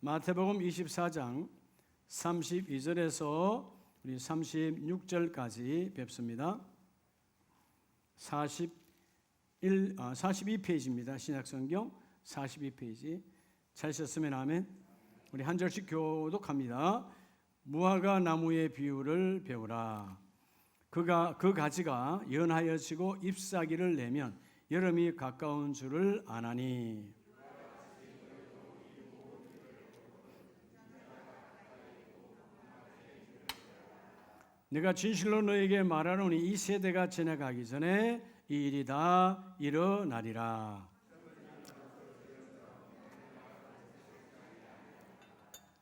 마태복음 24장 32절에서 우리 36절까지 뵙습니다. 42페이지입니다. 신약성경 42페이지. 찾으셨으면 아멘. 우리 한 절씩 교독합니다. 무화과 나무의 비유를 배우라. 그 가지가 연하여지고 잎사귀를 내면 여름이 가까운 줄을 아나니. 내가 진실로 너에게 말하노니 이 세대가 지나가기 전에 이 일이 다 일어나리라.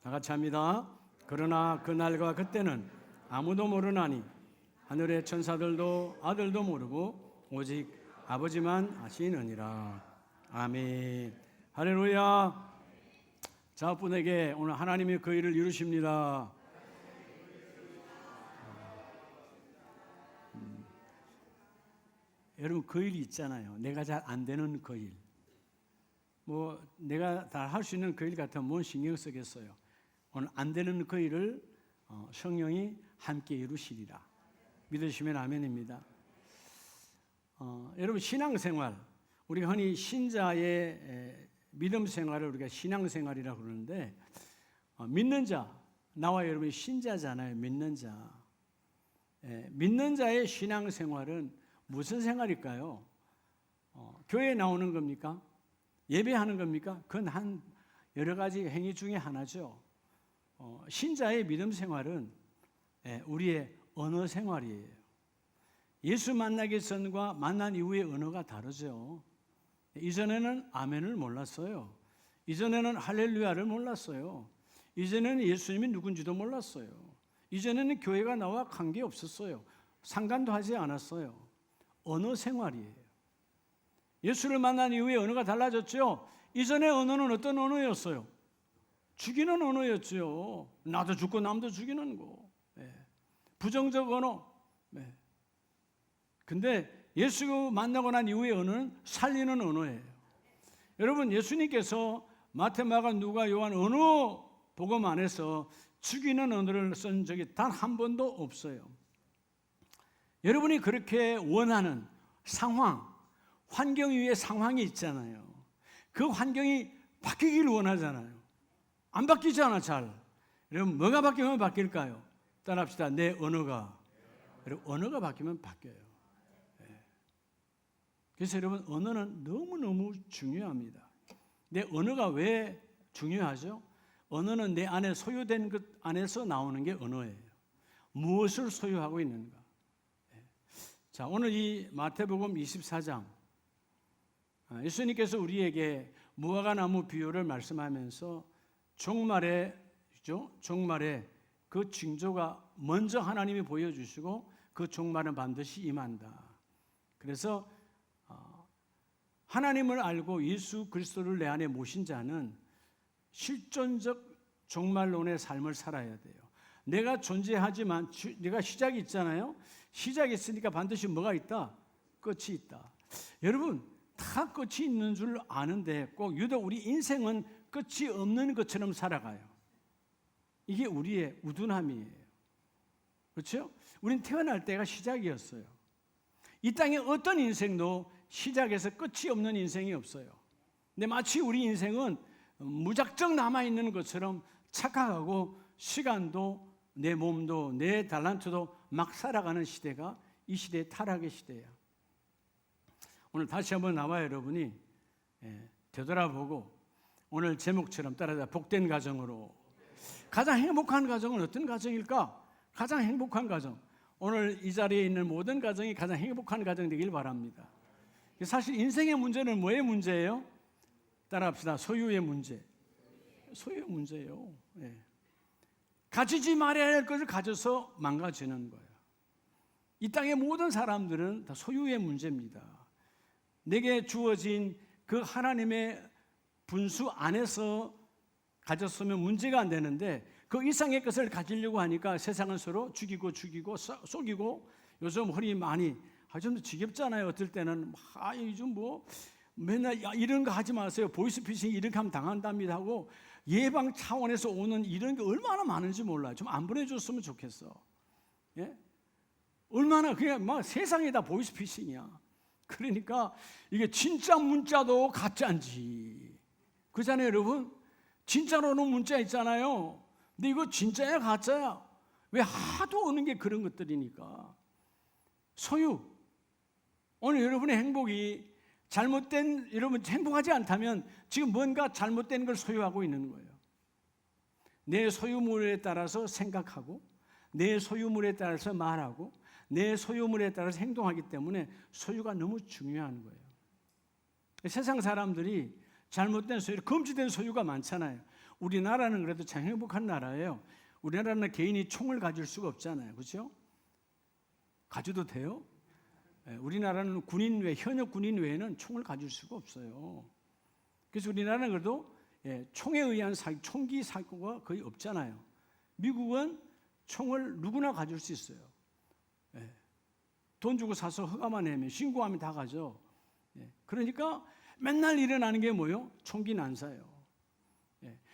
다 같이 합니다. 그러나 그날과 그때는 아무도 모르나니 하늘의 천사들도 아들도 모르고 오직 아버지만 아시느니라. 아멘. 할렐루야. 자분에게 오늘 하나님이 그 일을 이루십니다. 여러분, 그 일이 있잖아요. 내가 잘 안 되는 그 일. 내가 다 할 수 있는 그 일 같으면 뭔 신경 쓰겠어요. 오늘 안 되는 그 일을 성령이 함께 이루시리라. 믿으시면 아멘입니다. 여러분, 신앙생활, 우리가 흔히 신자의 믿음 생활을 우리가 신앙생활이라고 그러는데, 믿는 자, 나와 여러분이 신자잖아요. 믿는 자. 믿는 자의 신앙생활은 무슨 생활일까요? 교회에 나오는 겁니까? 예배하는 겁니까? 그건 여러 가지 행위 중에 하나죠. 신자의 믿음 생활은 우리의 언어 생활이에요. 예수 만나기 전과 만난 이후의 언어가 다르죠. 이전에는 아멘을 몰랐어요. 이전에는 할렐루야를 몰랐어요. 이전에는 예수님이 누군지도 몰랐어요. 이전에는 교회가 나와 관계 없었어요. 상관도 하지 않았어요. 언어 생활이에요. 예수를 만난 이후에 언어가 달라졌죠. 이전의 언어는 어떤 언어였어요? 죽이는 언어였죠. 나도 죽고 남도 죽이는 거. 부정적 언어. 근데 예수 만나고 난 이후의 언어는 살리는 언어예요. 여러분, 예수님께서 마태, 마가, 누가, 요한 어느 복음 안에서 죽이는 언어를 쓴 적이 단 한 번도 없어요. 여러분이 그렇게 원하는 상황, 환경 위에 상황이 있잖아요. 그 환경이 바뀌기를 원하잖아요. 안 바뀌잖아, 잘. 여러분, 뭐가 바뀌면 바뀔까요? 따라합시다. 내 언어가. 여러분, 언어가 바뀌면 바뀌어요. 그래서 여러분, 언어는 너무너무 중요합니다. 내 언어가 왜 중요하죠? 언어는 내 안에 소유된 것 안에서 나오는 게 언어예요. 무엇을 소유하고 있는가? 자, 오늘 이 마태복음 24장, 예수님께서 우리에게 무화과 나무 비유를 말씀하면서 종말에 그 징조가 먼저 하나님이 보여주시고 그 종말은 반드시 임한다. 그래서 하나님을 알고 예수 그리스도를 내 안에 모신 자는 실존적 종말론의 삶을 살아야 돼요. 내가 존재하지만 내가 시작이 있잖아요. 시작이 있으니까 반드시 뭐가 있다? 끝이 있다. 여러분, 다 끝이 있는 줄 아는데 꼭 유독 우리 인생은 끝이 없는 것처럼 살아가요. 이게 우리의 우둔함이에요. 그렇죠? 우린 태어날 때가 시작이었어요. 이 땅에 어떤 인생도 시작에서 끝이 없는 인생이 없어요. 근데 마치 우리 인생은 무작정 남아있는 것처럼 착각하고 시간도 내 몸도 내 달란트도 막 살아가는 시대가 이 시대의 타락의 시대야. 오늘 다시 한번 나와 여러분이 되돌아보고 오늘 제목처럼 따라서 복된 가정으로. 가장 행복한 가정은 어떤 가정일까? 가장 행복한 가정. 오늘 이 자리에 있는 모든 가정이 가장 행복한 가정 되길 바랍니다. 사실 인생의 문제는 뭐의 문제예요? 따라합시다. 소유의 문제. 소유의 문제예요. 가지지 말아야 할 것을 가져서 망가지는 거예요. 이 땅의 모든 사람들은 다 소유의 문제입니다. 내게 주어진 그 하나님의 분수 안에서 가졌으면 문제가 안 되는데 그 이상의 것을 가지려고 하니까 세상은 서로 죽이고 속이고 요즘 흔히 많이 좀 지겹잖아요. 어떨 때는 요즘 맨날 이런 거 하지 마세요. 보이스피싱 이렇게 하면 당한답니다 하고 예방 차원에서 오는 이런 게 얼마나 많은지 몰라요. 좀 안 보내줬으면 좋겠어. 예? 얼마나 그냥 막 세상에 다 보이스피싱이야. 그러니까 이게 진짜 문자도 가짜인지. 그잖아요, 여러분. 진짜로는 문자 있잖아요. 근데 이거 진짜야, 가짜야? 왜 하도 오는 게 그런 것들이니까. 소유. 오늘 여러분의 행복이 잘못된, 여러분 행복하지 않다면 지금 뭔가 잘못된 걸 소유하고 있는 거예요. 내 소유물에 따라서 생각하고, 내 소유물에 따라서 말하고, 내 소유물에 따라서 행동하기 때문에 소유가 너무 중요한 거예요. 세상 사람들이 잘못된 소유, 금지된 소유가 많잖아요. 우리나라는 그래도 참 행복한 나라예요. 우리나라는 개인이 총을 가질 수가 없잖아요. 그렇죠? 가져도 돼요? 우리나라는 군인 외, 현역 군인 외에는 총을 가질 수가 없어요. 그래서 우리나라는 그래도 총에 의한 총기 사고가 거의 없잖아요. 미국은 총을 누구나 가질 수 있어요. 돈 주고 사서 허가만 내면, 신고하면 다 가죠. 그러니까 맨날 일어나는 게 뭐예요? 총기 난사예요.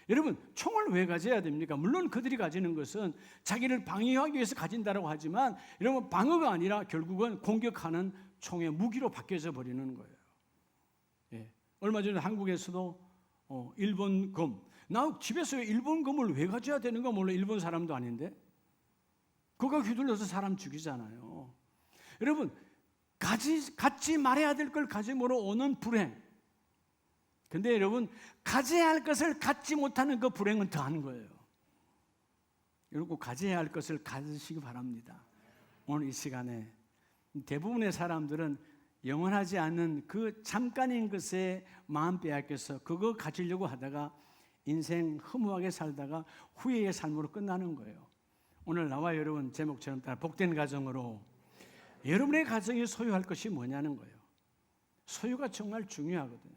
여러분, 총을 왜 가져야 됩니까? 물론 그들이 가지는 것은 자기를 방어하기 위해서 가진다고 하지만, 여러분, 방어가 아니라 결국은 공격하는 총의 무기로 바뀌어져 버리는 거예요. 얼마 전에 한국에서도 일본 검, 나 집에서 일본 검을 왜 가져야 되는가 몰라. 일본 사람도 아닌데 그거 휘둘러서 사람 죽이잖아요. 여러분, 갖지 말아야 될 걸 가짐으로 오는 불행. 근데 여러분, 가져야 할 것을 갖지 못하는 그 불행은 더한 거예요. 여러분, 가져야 할 것을 가지시기 바랍니다. 오늘 이 시간에 대부분의 사람들은 영원하지 않는 그 잠깐인 것에 마음 빼앗겨서 그거 가지려고 하다가 인생 허무하게 살다가 후회의 삶으로 끝나는 거예요. 오늘 나와 여러분 제목처럼 따라 복된 가정으로, 여러분의 가정이 소유할 것이 뭐냐는 거예요. 소유가 정말 중요하거든요.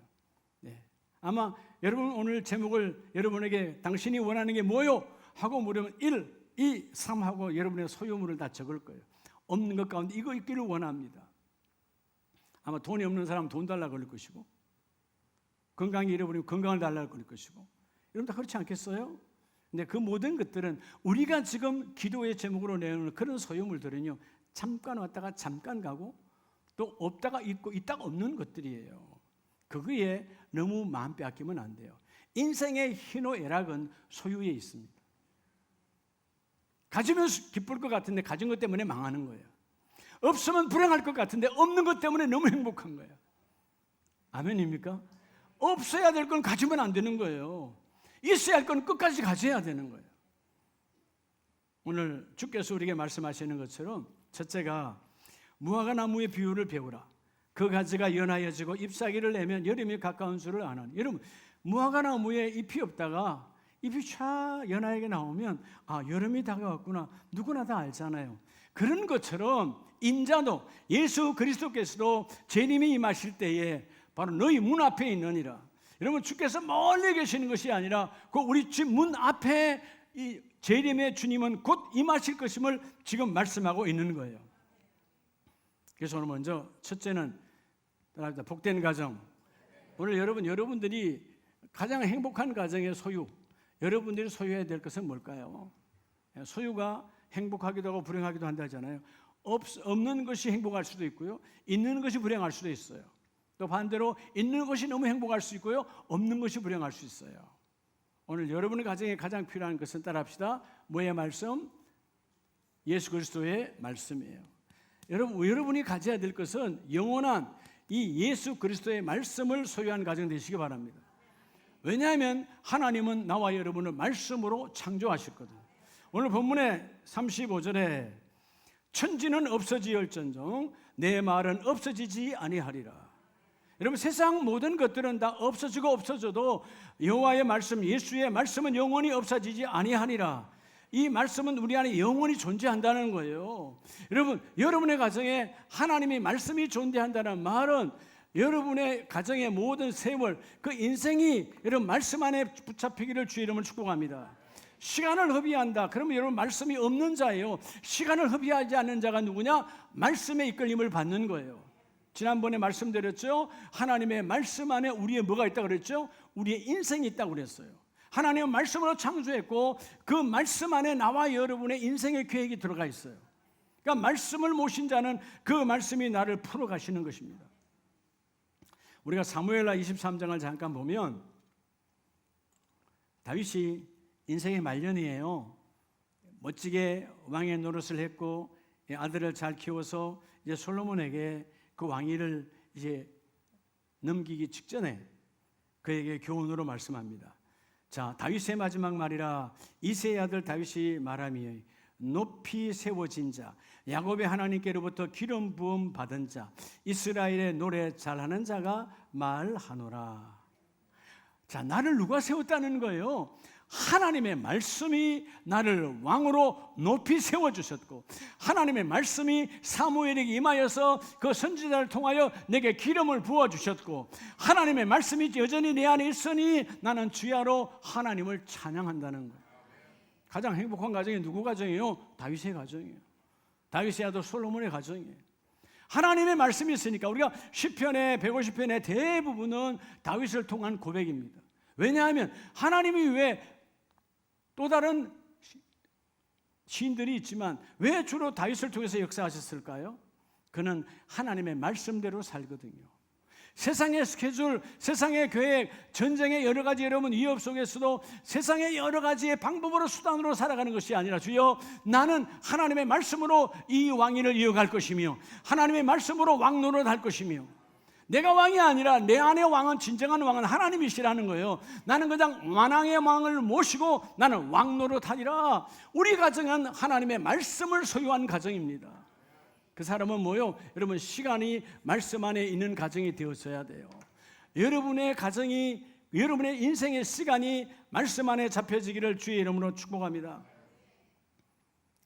아마 여러분 오늘 제목을 여러분에게 당신이 원하는 게 뭐요? 하고 물으면 1, 2, 3 하고 여러분의 소유물을 다 적을 거예요. 없는 것 가운데 이거 있기를 원합니다. 아마 돈이 없는 사람은 돈 달라고 그럴 것이고, 건강이 잃어버리면 건강을 달라고 그럴 것이고, 여러분 다 그렇지 않겠어요? 근데 그 모든 것들은 우리가 지금 기도의 제목으로 내놓는 그런 소유물들은요, 잠깐 왔다가 잠깐 가고 또 없다가 있고 있다가 없는 것들이에요. 그거에 너무 마음 빼앗기면 안 돼요. 인생의 희노애락은 소유에 있습니다. 가지면 기쁠 것 같은데 가진 것 때문에 망하는 거예요. 없으면 불행할 것 같은데 없는 것 때문에 너무 행복한 거예요. 아멘입니까? 없어야 될 건 가지면 안 되는 거예요. 있어야 할 건 끝까지 가져야 되는 거예요. 오늘 주께서 우리에게 말씀하시는 것처럼 첫째가 무화과 나무의 비유를 배우라. 그 가지가 연하여지고 잎사귀를 내면 여름이 가까운 줄을 아나니. 여러분, 무화과 나무에 잎이 없다가 잎이 촤 연하게 나오면 여름이 다가왔구나. 누구나 다 알잖아요. 그런 것처럼 인자도 예수 그리스도께서도 재림이 임하실 때에 바로 너희 문 앞에 있느니라. 여러분, 주께서 멀리 계시는 것이 아니라 그 우리 집 문 앞에 이 재림의 주님은 곧 임하실 것임을 지금 말씀하고 있는 거예요. 그래서 오늘 먼저 첫째는 복된 가정. 오늘 여러분들이 가장 행복한 가정의 소유, 여러분들이 소유해야 될 것은 뭘까요? 소유가 행복하기도 하고 불행하기도 한다잖아요. 없는 것이 행복할 수도 있고요, 있는 것이 불행할 수도 있어요. 또 반대로 있는 것이 너무 행복할 수 있고요, 없는 것이 불행할 수 있어요. 오늘 여러분의 가정에 가장 필요한 것은 따라합시다. 뭐의 말씀? 예수 그리스도의 말씀이에요. 여러분이 가져야 될 것은 영원한 이 예수 그리스도의 말씀을 소유한 가정 되시기 바랍니다. 왜냐하면 하나님은 나와 여러분을 말씀으로 창조하셨거든요. 오늘 본문의 35절에 천지는 없어지을전정 내 말은 없어지지 아니하리라. 여러분, 세상 모든 것들은 다 없어지고 없어져도 여호와의 말씀, 예수의 말씀은 영원히 없어지지 아니하니라. 이 말씀은 우리 안에 영원히 존재한다는 거예요. 여러분의 가정에 하나님의 말씀이 존재한다는 말은 여러분의 가정의 모든 세월, 그 인생이 여러분 말씀 안에 붙잡히기를 주의 이름으로 축복합니다. 시간을 허비한다. 그러면 여러분 말씀이 없는 자예요. 시간을 허비하지 않는 자가 누구냐? 말씀의 이끌림을 받는 거예요. 지난번에 말씀드렸죠. 하나님의 말씀 안에 우리의 뭐가 있다고 그랬죠? 우리의 인생이 있다고 그랬어요. 하나님은 말씀으로 창조했고 그 말씀 안에 나와 여러분의 인생의 계획이 들어가 있어요. 그러니까 말씀을 모신 자는 그 말씀이 나를 풀어가시는 것입니다. 우리가 사무엘하 23장을 잠깐 보면 다윗이 인생의 말년이에요. 멋지게 왕의 노릇을 했고 아들을 잘 키워서 이제 솔로몬에게 그 왕위를 이제 넘기기 직전에 그에게 교훈으로 말씀합니다. 자, 다윗의 마지막 말이라 이새의 아들 다윗이 말하며 높이 세워진 자, 야곱의 하나님께로부터 기름 부음 받은 자, 이스라엘의 노래 잘하는 자가 말하노라. 자, 나를 누가 세웠다는 거예요? 하나님의 말씀이 나를 왕으로 높이 세워주셨고 하나님의 말씀이 사무엘에게 임하여서 그 선지자를 통하여 내게 기름을 부어주셨고 하나님의 말씀이 여전히 내 안에 있으니 나는 주야로 하나님을 찬양한다는 거예요. 가장 행복한 가정이 누구 가정이에요? 다윗의 가정이에요. 다윗의 아들 솔로몬의 가정이에요. 하나님의 말씀이 있으니까 우리가 시편의 150편의 대부분은 다윗을 통한 고백입니다. 왜냐하면 하나님이 왜 또 다른 시인들이 있지만 왜 주로 다윗을 통해서 역사하셨을까요? 그는 하나님의 말씀대로 살거든요. 세상의 스케줄, 세상의 계획, 전쟁의 여러 가지 여러분 위협 속에서도 세상의 여러 가지의 방법으로 수단으로 살아가는 것이 아니라 주여 나는 하나님의 말씀으로 이 왕위를 이어갈 것이며 하나님의 말씀으로 왕노릇 할 것이며 내가 왕이 아니라 내 안의 왕은 진정한 왕은 하나님이시라는 거예요. 나는 그냥 만왕의 왕을 모시고 나는 왕노릇하리라. 우리 가정은 하나님의 말씀을 소유한 가정입니다. 그 사람은 뭐요? 여러분 시간이 말씀 안에 있는 가정이 되어져야 돼요. 여러분의 가정이 여러분의 인생의 시간이 말씀 안에 잡혀지기를 주의 이름으로 축복합니다.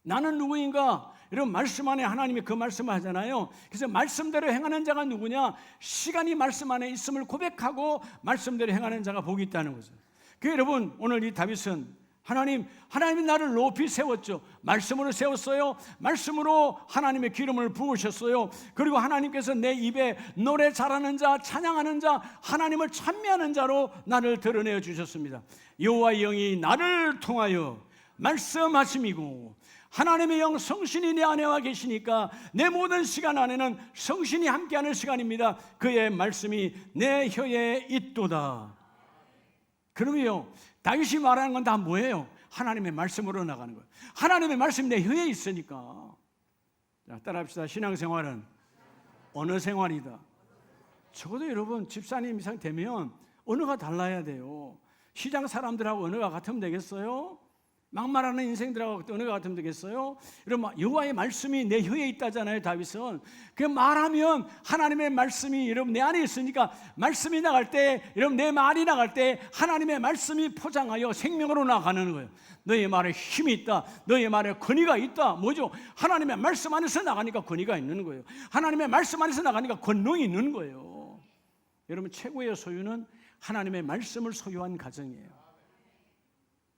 나는 누구인가? 여러분 말씀 안에 하나님이 그 말씀을 하잖아요. 그래서 말씀대로 행하는 자가 누구냐? 시간이 말씀 안에 있음을 고백하고 말씀대로 행하는 자가 복이 있다는 거죠. 그 여러분 오늘 이 다윗은 하나님이 나를 높이 세웠죠. 말씀으로 세웠어요. 말씀으로 하나님의 기름을 부으셨어요. 그리고 하나님께서 내 입에 노래 잘하는 자, 찬양하는 자, 하나님을 찬미하는 자로 나를 드러내어 주셨습니다. 여호와의 영이 나를 통하여 말씀하심이고 하나님의 영 성신이 내 안에 와 계시니까 내 모든 시간 안에는 성신이 함께하는 시간입니다. 그의 말씀이 내 혀에 있도다. 그러면요 다윗이 말하는 건 다 뭐예요? 하나님의 말씀으로 나가는 거예요. 하나님의 말씀이 내 혀에 있으니까. 자, 따라합시다. 신앙생활은 언어 생활이다. 적어도 여러분 집사님 이상 되면 언어가 달라야 돼요. 시장 사람들하고 언어가 같으면 되겠어요? 막말하는 인생들하고 언어가 같으면 되겠어요? 여러분 여호와의 말씀이 내 혀에 있다잖아요. 다윗은 그 말하면 하나님의 말씀이 여러분 내 안에 있으니까 말씀이 나갈 때 여러분 내 말이 나갈 때 하나님의 말씀이 포장하여 생명으로 나가는 거예요. 너의 말에 힘이 있다. 너의 말에 권위가 있다. 뭐죠? 하나님의 말씀 안에서 나가니까 권위가 있는 거예요. 하나님의 말씀 안에서 나가니까 권능이 있는 거예요. 여러분 최고의 소유는 하나님의 말씀을 소유한 가정이에요.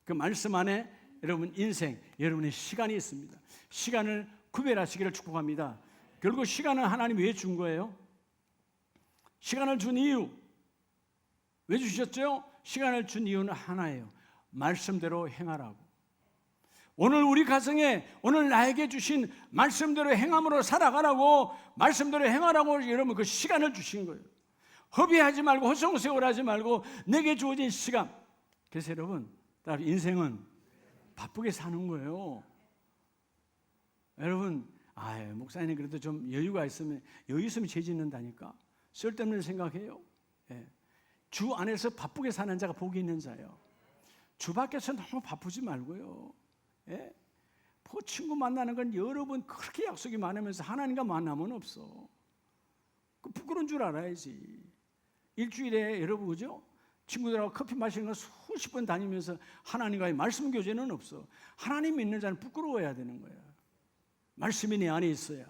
그 말씀 안에 여러분 인생, 여러분의 시간이 있습니다. 시간을 구별하시기를 축복합니다. 결국 시간은 하나님이 왜 준 거예요? 시간을 준 이유 왜 주셨죠? 시간을 준 이유는 하나예요. 말씀대로 행하라고. 오늘 우리 가정에 오늘 나에게 주신 말씀대로 행함으로 살아가라고 말씀대로 행하라고 여러분 그 시간을 주신 거예요. 허비하지 말고 허송세월하지 말고 내게 주어진 시간. 그래서 여러분 인생은 바쁘게 사는 거예요. 여러분, 목사님 그래도 좀 여유 있으면 죄 짓는다니까. 쓸데없는 생각해요. 예. 주 안에서 바쁘게 사는 자가 복이 있는 자예요. 주 밖에서 너무 바쁘지 말고요. 예. 친구 만나는 건 여러분 그렇게 약속이 많으면서 하나님과 만나면 없어. 그 부끄러운 줄 알아야지. 일주일에 여러분 그죠? 친구들하고 커피 마시는 거 수십 번 다니면서 하나님과의 말씀 교제는 없어. 하나님 믿는 자는 부끄러워야 되는 거야. 말씀이 내 안에 있어야.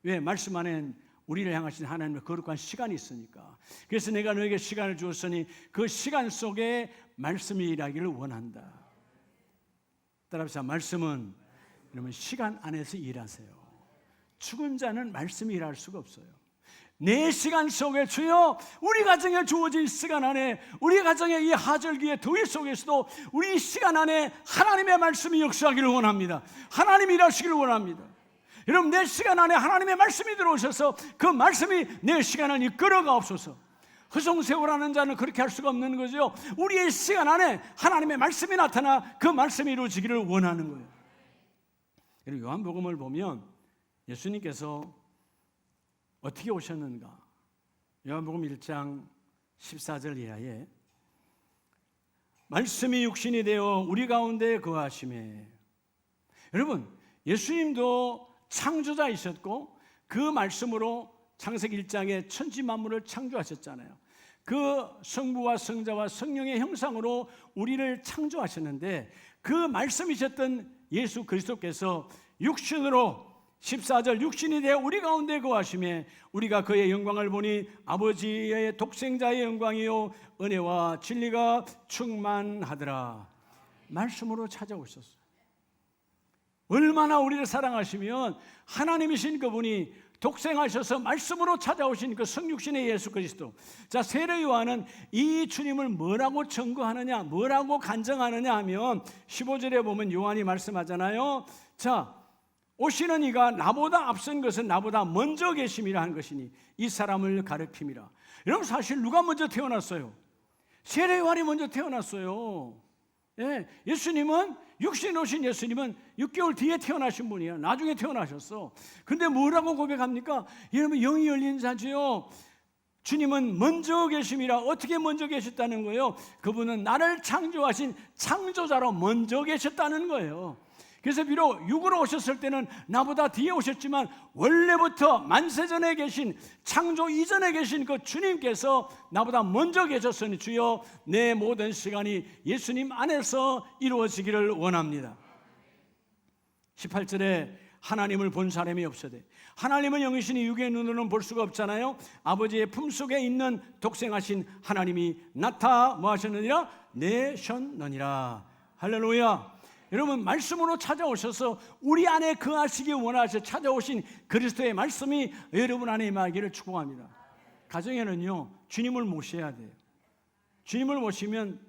왜? 말씀 안엔 우리를 향하신 하나님의 거룩한 시간이 있으니까. 그래서 내가 너에게 시간을 주었으니 그 시간 속에 말씀이 일하기를 원한다. 따라합시다. 말씀은 여러분 시간 안에서 일하세요. 죽은 자는 말씀이 일할 수가 없어요. 내 시간 속에 주여 우리 가정에 주어진 시간 안에 우리 가정의 이 하절기의 더위 속에서도 우리 시간 안에 하나님의 말씀이 역사하기를 원합니다. 하나님이 일하시기를 원합니다. 여러분 내 시간 안에 하나님의 말씀이 들어오셔서 그 말씀이 내 시간을 이끌어가옵소서. 허송세월하는 자는 그렇게 할 수가 없는 거죠. 우리의 시간 안에 하나님의 말씀이 나타나 그 말씀이 이루어지기를 원하는 거예요. 그리고 요한복음을 보면 예수님께서 어떻게 오셨는가? 요한복음 1장 14절 이하에 말씀이 육신이 되어 우리 가운데 거하심에. 여러분 예수님도 창조자이셨고 그 말씀으로 창세기 1장에 천지 만물을 창조하셨잖아요. 그 성부와 성자와 성령의 형상으로 우리를 창조하셨는데 그 말씀이셨던 예수 그리스도께서 육신으로 14절 육신이 되어 우리 가운데 거하심에 우리가 그의 영광을 보니 아버지의 독생자의 영광이요 은혜와 진리가 충만하더라. 말씀으로 찾아오셨어요. 얼마나 우리를 사랑하시면 하나님이신 그분이 독생하셔서 말씀으로 찾아오신 그 성육신의 예수 그리스도. 자, 세례 요한은 이 주님을 뭐라고 증거하느냐, 뭐라고 간증하느냐 하면 15절에 보면 요한이 말씀하잖아요. 자, 오시는 이가 나보다 앞선 것은 나보다 먼저 계심이라 한 것이니 이 사람을 가르침이라. 여러분 사실 누가 먼저 태어났어요? 세례 요한이 먼저 태어났어요. 예, 예수님은 육신 오신 예수님은 6개월 뒤에 태어나신 분이에요. 나중에 태어나셨어. 근데 뭐라고 고백합니까? 여러분 영이 열린 자지요. 주님은 먼저 계심이라. 어떻게 먼저 계셨다는 거예요? 그분은 나를 창조하신 창조자로 먼저 계셨다는 거예요. 그래서 비록 육으로 오셨을 때는 나보다 뒤에 오셨지만 원래부터 만세전에 계신 창조 이전에 계신 그 주님께서 나보다 먼저 계셨으니 주여 내 모든 시간이 예수님 안에서 이루어지기를 원합니다. 18절에 하나님을 본 사람이 없으되. 하나님은 영이시니 육의 눈으로는 볼 수가 없잖아요. 아버지의 품속에 있는 독생하신 하나님이 나타 뭐 하셨느니라? 내셨느니라. 할렐루야. 여러분 말씀으로 찾아오셔서 우리 안에 거하시기 원하셔 찾아오신 그리스도의 말씀이 여러분 안에 임하기를 축복합니다. 가정에는요 주님을 모셔야 돼요. 주님을 모시면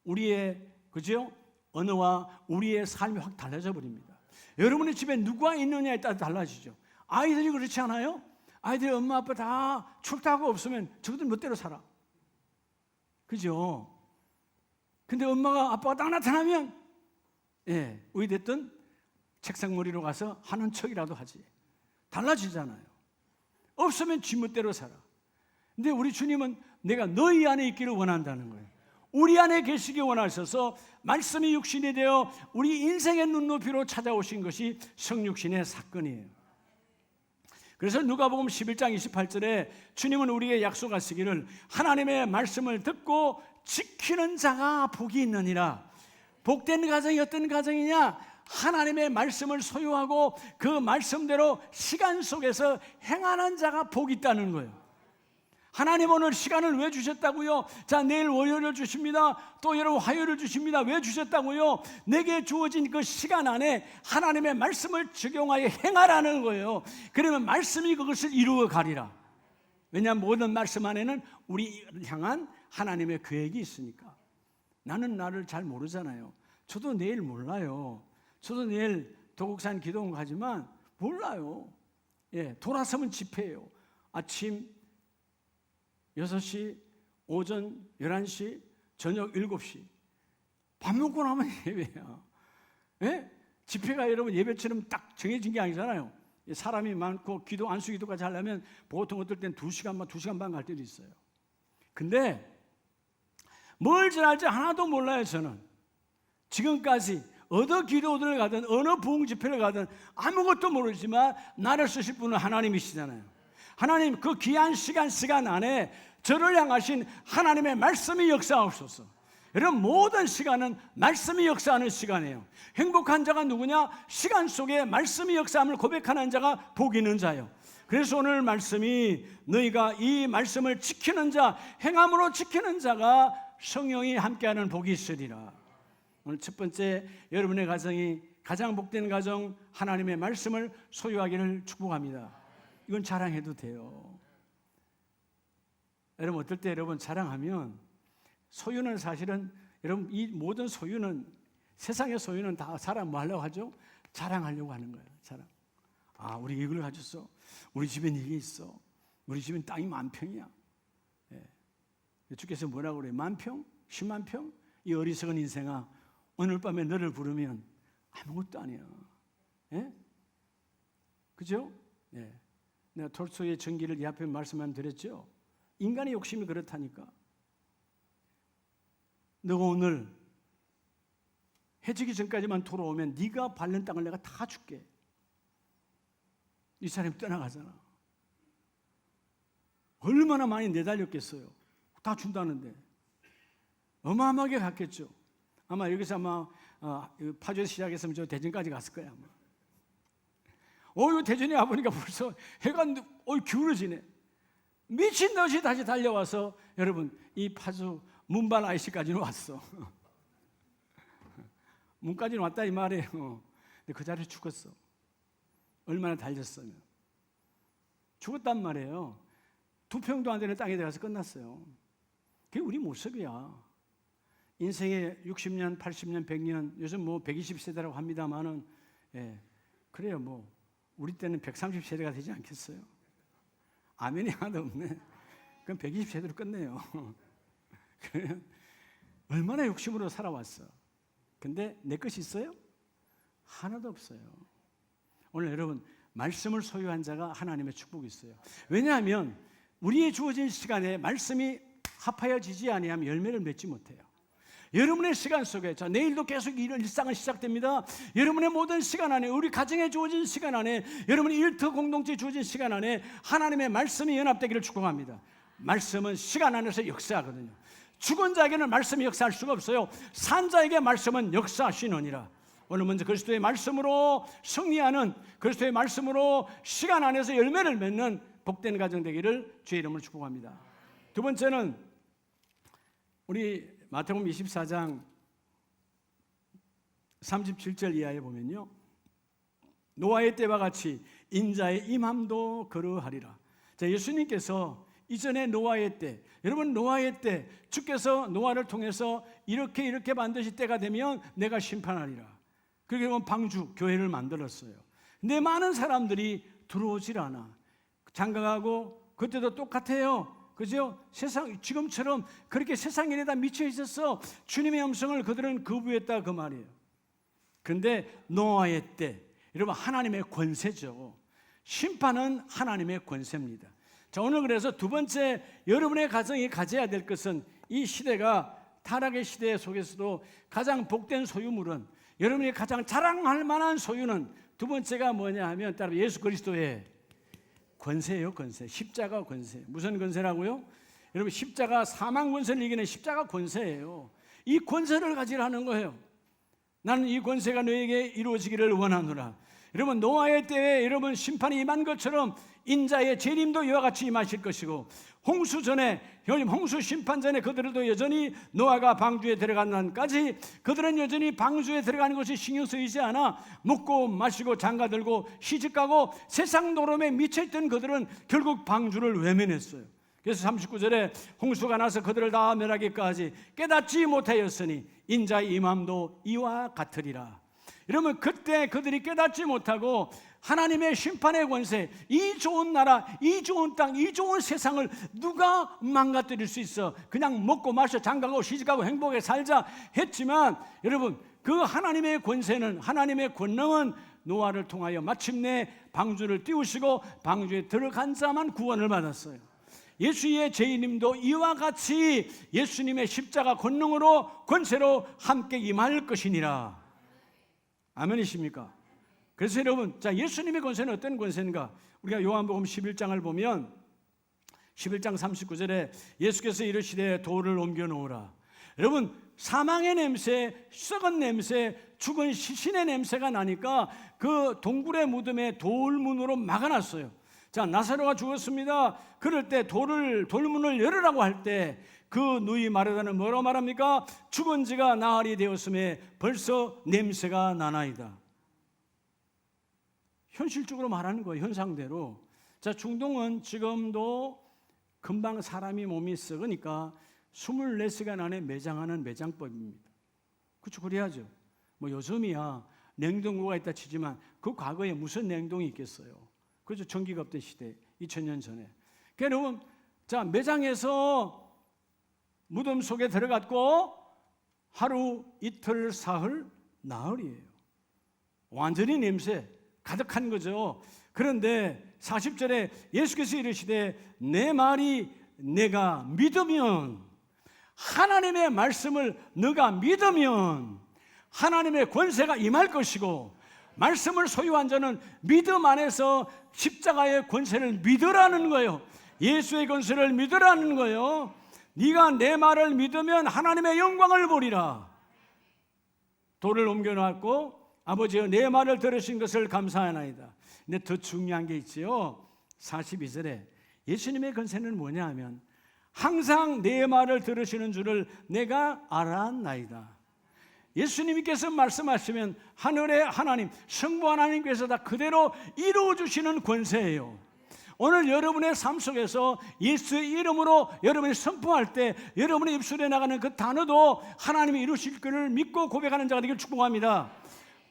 우리의 그죠? 언어와 우리의 삶이 확 달라져 버립니다. 여러분의 집에 누가 있느냐에 따라 달라지죠. 아이들이 그렇지 않아요? 아이들이 엄마 아빠 다 출타하고 없으면 저것들 멋대로 살아. 그죠? 근데 엄마가 아빠가 딱 나타나면 예, 어디됐든 책상머리로 가서 하는 척이라도 하지. 달라지잖아요. 없으면 쥐멋대로 살아. 근데 우리 주님은 내가 너희 안에 있기를 원한다는 거예요. 우리 안에 계시기 원하셔서 말씀이 육신이 되어 우리 인생의 눈높이로 찾아오신 것이 성육신의 사건이에요. 그래서 누가복음 11장 28절에 주님은 우리에게 약속하시기를 하나님의 말씀을 듣고 지키는 자가 복이 있느니라. 복된 가정이 어떤 가정이냐? 하나님의 말씀을 소유하고 그 말씀대로 시간 속에서 행하는 자가 복이 있다는 거예요. 하나님 오늘 시간을 왜 주셨다고요? 자, 내일 월요일을 주십니다. 또 여러분 화요일을 주십니다. 왜 주셨다고요? 내게 주어진 그 시간 안에 하나님의 말씀을 적용하여 행하라는 거예요. 그러면 말씀이 그것을 이루어 가리라. 왜냐하면 모든 말씀 안에는 우리 향한 하나님의 계획이 있으니까. 나는 나를 잘 모르잖아요. 저도 내일 몰라요. 저도 내일 도곡산 기도원 가지만 몰라요. 예, 돌아서면 집회예요. 아침 6시, 오전 11시, 저녁 7시. 밥 먹고 나면 예배야. 예? 집회가 여러분 예배처럼 딱 정해진 게 아니잖아요. 사람이 많고 기도 안수 기도까지 하려면 보통 어떨 땐 2시간, 2시간 반 갈 때도 있어요. 근데 뭘 전할지 하나도 몰라요. 저는 지금까지 어느 기도들을 가든 어느 부흥 집회를 가든 아무것도 모르지만 나를 쓰실 분은 하나님이시잖아요. 하나님 그 귀한 시간 안에 저를 향하신 하나님의 말씀이 역사하옵소서. 여러분 모든 시간은 말씀이 역사하는 시간이에요. 행복한 자가 누구냐? 시간 속에 말씀이 역사함을 고백하는 자가 복 있는 자예요. 그래서 오늘 말씀이 너희가 이 말씀을 지키는 자, 행함으로 지키는 자가 성령이 함께하는 복이 있으리라. 오늘 첫 번째 여러분의 가정이 가장 복된 가정, 하나님의 말씀을 소유하기를 축복합니다. 이건 자랑해도 돼요. 여러분 어떨 때 여러분 자랑하면 소유는 사실은 여러분 이 모든 소유는 세상의 소유는 다 사람 뭐 하려고 하죠? 자랑하려고 하는 거예요. 자랑. 아, 우리 이걸 가졌어. 우리 집엔 이게 있어. 우리 집엔 땅이 10,000평이야. 예. 주께서 뭐라고 그래요? 10,000평? 100,000평? 이 어리석은 인생아, 오늘 밤에 너를 부르면 아무것도 아니야. 예? 그죠? 예. 내가 톨스토이의 전기를 이 앞에 말씀만 드렸죠. 인간의 욕심이 그렇다니까. 너가 오늘 해지기 전까지만 돌아오면 네가 밟는 땅을 내가 다 줄게. 이 사람이 떠나가잖아. 얼마나 많이 내달렸겠어요. 다 준다는데 어마어마하게 갔겠죠. 아마 여기서 아마 파주에서 시작했으면 저 대전까지 갔을 거야 아마. 이거 대전에 와보니까 벌써 해가 기울어지네. 미친 듯이 다시 달려와서 여러분 이 파주 문발 IC까지는 왔어. 문까지는 왔다 이 말이에요. 근데 그 자리에 죽었어. 얼마나 달렸으면. 죽었단 말이에요. 2평도 안 되는 땅에 들어가서 끝났어요. 그게 우리 모습이야. 인생에 60년, 80년, 100년, 요즘 뭐 120세대라고 합니다만은, 예, 그래요. 뭐 우리 때는 130세대가 되지 않겠어요? 아멘이 하나도 없네. 그럼 120세대로 끝내요. 얼마나 욕심으로 살아왔어. 근데 내 것이 있어요? 하나도 없어요. 오늘 여러분 말씀을 소유한 자가 하나님의 축복이 있어요. 왜냐하면 우리의 주어진 시간에 말씀이 합하여지지 아니하면 열매를 맺지 못해요. 여러분의 시간 속에, 자, 내일도 계속 일상은 시작됩니다. 여러분의 모든 시간 안에, 우리 가정에 주어진 시간 안에, 여러분의 일터 공동체에 주어진 시간 안에 하나님의 말씀이 연합되기를 축복합니다. 말씀은 시간 안에서 역사하거든요. 죽은 자에게는 말씀이 역사할 수가 없어요. 산 자에게 말씀은 역사하시느니라. 오늘 먼저 그리스도의 말씀으로 승리하는, 그리스도의 말씀으로 시간 안에서 열매를 맺는 복된 가정 되기를 주의 이름으로 축복합니다. 두 번째는 우리 마태복음 24장 37절 이하에 보면요, 노아의 때와 같이 인자의 임함도 그러하리라. 자, 예수님께서 이전에 노아의 때, 여러분 노아의 때 주께서 노아를 통해서 이렇게 반드시 때가 되면 내가 심판하리라. 그리고 방주 교회를 만들었어요. 근데 많은 사람들이 들어오질 않아. 장가가고 그때도 똑같아요. 그죠? 세상 지금처럼 그렇게 세상 일에다 미쳐 있었어. 주님의 음성을 그들은 거부했다 그 말이에요. 그런데 노아의 때, 여러분 하나님의 권세죠. 심판은 하나님의 권세입니다. 자, 오늘 그래서 두 번째 여러분의 가정이 가져야 될 것은, 이 시대가 타락의 시대 속에서도 가장 복된 소유물은, 여러분이 가장 자랑할 만한 소유는 두 번째가 뭐냐 하면 따로 예수 그리스도의 권세예요. 권세. 십자가 권세. 무슨 권세라고요? 여러분 십자가, 사망 권세를 이기는 십자가 권세예요. 이 권세를 가지라는 거예요. 나는 이 권세가 너에게 이루어지기를 원하노라. 여러분 노아의 때에 여러분 심판이 임한 것처럼 인자의 재림도 이와 같이 임하실 것이고, 홍수 전에, 홍수 심판 전에 그들도 여전히 노아가 방주에 들어간 날까지 그들은 여전히 방주에 들어가는 것이 신경 쓰이지 않아 먹고 마시고 장가들고 시집가고 세상 노름에 미쳐있던 그들은 결국 방주를 외면했어요. 그래서 39절에 홍수가 나서 그들을 다 멸하기까지 깨닫지 못하였으니 인자의 임함도 이와 같으리라. 여러분 그때 그들이 깨닫지 못하고 하나님의 심판의 권세, 이 좋은 나라, 이 좋은 땅, 이 좋은 세상을 누가 망가뜨릴 수 있어? 그냥 먹고 마셔 장가가고 시집가고 행복하게 살자 했지만, 여러분 그 하나님의 권세는, 하나님의 권능은 노아를 통하여 마침내 방주를 띄우시고 방주에 들어간 자만 구원을 받았어요. 예수의 재림도 이와 같이 예수님의 십자가 권능으로 권세로 함께 임할 것이니라. 아멘이십니까? 그래서 여러분, 자, 예수님의 권세는 어떤 권세인가? 우리가 요한복음 11장을 보면 11장 39절에 예수께서 이르시되 돌을 옮겨 놓으라. 여러분 사망의 냄새, 썩은 냄새, 죽은 시신의 냄새가 나니까 그 동굴의 무덤에 돌문으로 막아놨어요. 자, 나사로가 죽었습니다. 그럴 때 돌문을 열으라고 할 때 그 누이 마르다는 뭐라고 말합니까? 죽은 지가 나흘이 되었음에 벌써 냄새가 나나이다. 현실적으로 말하는 거예요. 현상대로. 자, 중동은 지금도 금방 사람이 몸이 썩으니까 24시간 안에 매장하는 매장법입니다. 그렇죠? 그래야죠. 뭐 요즘이야 냉동고가 있다 치지만 그 과거에 무슨 냉동이 있겠어요. 그렇죠? 전기가 없던 시대 2000년 전에. 그러니까 여러분, 자, 매장에서 무덤 속에 들어갔고 하루 이틀 사흘 나흘이에요. 완전히 냄새 가득한 거죠. 그런데 40절에 예수께서 이르시되 내 말이 내가 믿으면, 하나님의 말씀을 너가 믿으면 하나님의 권세가 임할 것이고, 말씀을 소유한 자는 믿음 안에서 십자가의 권세를 믿으라는 거예요. 예수의 권세를 믿으라는 거예요. 네가 내 말을 믿으면 하나님의 영광을 보리라. 돌을 옮겨놨고 아버지여 내 말을 들으신 것을 감사하나이다. 근데 더 중요한 게 있지요. 42절에 예수님의 권세는 뭐냐 하면 항상 내 말을 들으시는 줄을 내가 알았나이다. 예수님께서 말씀하시면 하늘의 하나님, 성부 하나님께서 다 그대로 이루어주시는 권세예요. 오늘 여러분의 삶 속에서 예수의 이름으로 여러분이 선포할 때 여러분의 입술에 나가는 그 단어도 하나님이 이루실 것을 믿고 고백하는 자가 되길 축복합니다.